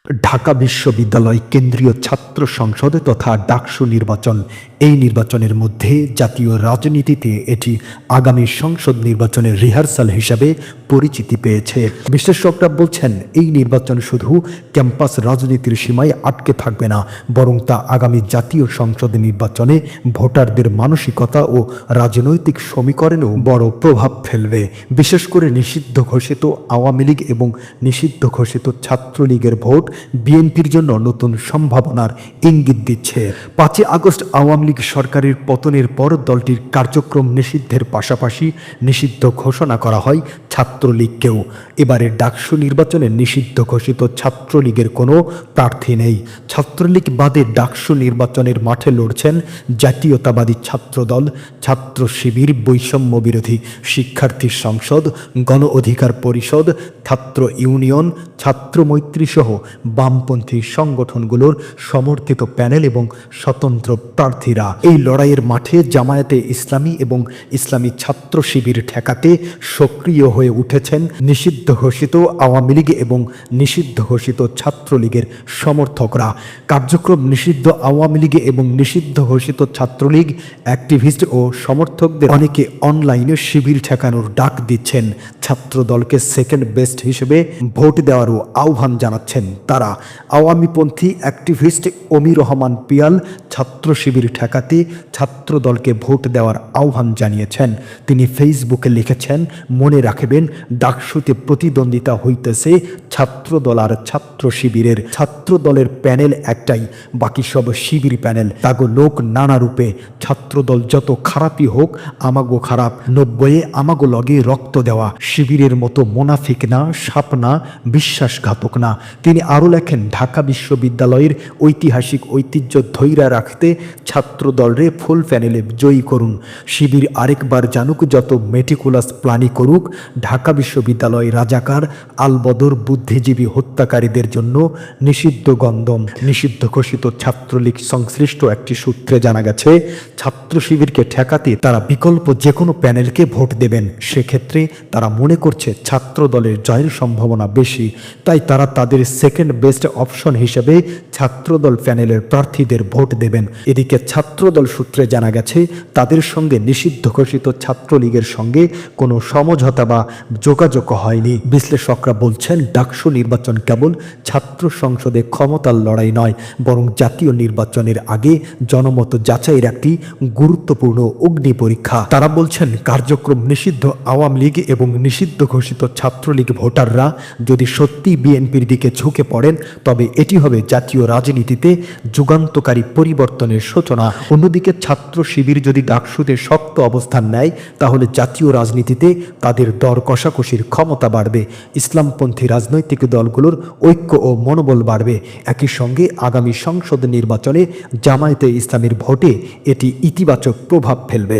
ঢাকা বিশ্ববিদ্যালয় কেন্দ্রীয় ছাত্র সংসদ তথা ডাকসু নির্বাচন, এই নির্বাচনের মধ্যে জাতীয় রাজনীতিতে এটি আগামী সংসদ নির্বাচনের রিহার্সাল হিসাবে পরিচিতি পেয়েছে। বিশ্লেষকরা বলছেন, এই নির্বাচন শুধু ক্যাম্পাস রাজনীতির সীমায় আটকে থাকবে না, বরং তা আগামী জাতীয় সংসদ নির্বাচনে ভোটারদের মানসিকতা ও রাজনৈতিক সমীকরণেও বড় প্রভাব ফেলবে। বিশেষ করে নিষিদ্ধ ঘোষিত আওয়ামী লীগ এবং নিষিদ্ধ ঘোষিত ছাত্রলীগের ভোট বিএনপির জন্য নতুন সম্ভাবনার ইঙ্গিত দিচ্ছে। 5 আগস্ট আওয়ামী লীগ সরকারের পতনের পর দলটির কার্যক্রম নিষিদ্ধের পাশাপাশি নিষিদ্ধ ঘোষণা করা হয় ছাত্রলীগকেও। এবারে ডাকসু নির্বাচনে নিষিদ্ধ ঘোষিত ছাত্রলীগের কোনো প্রার্থী নেই। ছাত্রলীগ বাদে ডাকসু নির্বাচনের মাঠে লড়ছেন জাতীয়তাবাদী ছাত্রদল, ছাত্র শিবির, বৈষম্য বিরোধী শিক্ষার্থী সংসদ, গণ অধিকার পরিষদ, ছাত্র ইউনিয়ন, ছাত্র মৈত্রী সহ বামপন্থী সংগঠনগুলোর সমর্থিত প্যানেল এবং স্বতন্ত্র প্রার্থীরা। এই লড়াইয়ের মাঠে জামায়াতে ইসলামী এবং ইসলামী ছাত্র শিবির ঠেকাতে সক্রিয় হয়ে উঠেছেন নিষিদ্ধ ঘোষিত আওয়ামী লীগ এবং নিষিদ্ধ ঘোষিত ছাত্রলীগের সমর্থকরা। কার্যক্রম নিষিদ্ধ আওয়ামী লীগ এবং নিষিদ্ধ ঘোষিত ছাত্রলীগ অ্যাক্টিভিস্ট ও সমর্থকদের অনেকে অনলাইনে শিবির ঠেকানোর ডাক দিচ্ছেন। ছাত্র দলকে সেকেন্ড বেস্ট হিসেবে ভোট দেওয়ারও আহ্বান জানাচ্ছেন তারা। আওয়ামীপন্থী অ্যাক্টিভিস্ট অমির রহমান পিয়াল ছাত্র শিবির ঠেকাতে ছাত্র দলকে ভোট দেওয়ার আহ্বান জানিয়েছেন। তিনি ফেসবুকে লিখেছেন, মনে রাখবেন, ডাকসুতে প্রতিদ্বন্দ্বিতা হইতেছে ছাত্র দল আর ছাত্র শিবিরের। ছাত্র দলের প্যানেল একটাই, বাকি সব শিবির প্যানেল। তাগো লোক নানা রূপে, ছাত্র দল যত খারাপই হোক আমাগো খারাপ, 90-এ আমাগো লগে রক্ত দেওয়া। শিবিরের মতো মোনাফিক না, সাপ না, বিশ্বাসঘাতক না। তিনি আরও লেখেন, ঢাকা বিশ্ববিদ্যালয়ের ঐতিহাসিক ঐতিহ্য ধৈর্য রাখতে ছাত্র দলরে ফুল প্যানেলে জয়ী করুন। শিবির আরেকবার জানুক, যত মেটিকুলাস প্ল্যানই করুক, ঢাকা বিশ্ববিদ্যালয় রাজাকার আলবদর বুদ্ধিজীবী হত্যাকারীদের জন্য নিষিদ্ধ গন্ধম। নিষিদ্ধ ঘোষিত ছাত্রলীগ সংশ্লিষ্ট একটি সূত্রে জানা গেছে, ছাত্র শিবিরকে ঠেকাতে তারা বিকল্প যে কোনো প্যানেলকে ভোট দেবেন। সেক্ষেত্রে তারা মনে করছে ছাত্র দলের জয়ের সম্ভাবনা বেশি, তাই তারা তাদের সেকেন্ড বেস্ট অপশন হিসেবে ছাত্রদল প্যানেলের প্রার্থীদের ভোট দেবেন। এদিকে ছাত্রদল সূত্রে জানা গেছে, তাদের সঙ্গে নিষিদ্ধ ঘোষিত ছাত্রলীগের সঙ্গে কোনো সমঝোতা বা যোগাযোগ হয়নি। বিশ্লেষকরা বলছেন, ডাকসু নির্বাচন কেবল ছাত্র সংসদে ক্ষমতার লড়াই নয়, বরং জাতীয় নির্বাচনের আগে জনমত যাচাইয়ের একটি গুরুত্বপূর্ণ অগ্নি পরীক্ষা। তারা বলছেন, কার্যক্রম নিষিদ্ধ আওয়ামী লীগ এবং নিষিদ্ধ ঘোষিত ছাত্রলীগ ভোটাররা যদি সত্যি বিএনপির দিকে ঝুঁকে পড়েন, তবে এটি হবে জাতীয় রাজনীতিতে যুগান্তকারী পরিবর্তনের সূচনা। অন্যদিকে ছাত্র শিবির যদি ডাকসুতে শক্ত অবস্থান নেয়, তাহলে জাতীয় রাজনীতিতে তাদের দর কষাকষির ক্ষমতা বাড়বে, ইসলামপন্থী রাজনৈতিক দলগুলোর ঐক্য ও মনোবল বাড়বে। একই সঙ্গে আগামী সংসদ নির্বাচনে জামায়াতে ইসলামীর ভোটে এটি ইতিবাচক প্রভাব ফেলবে।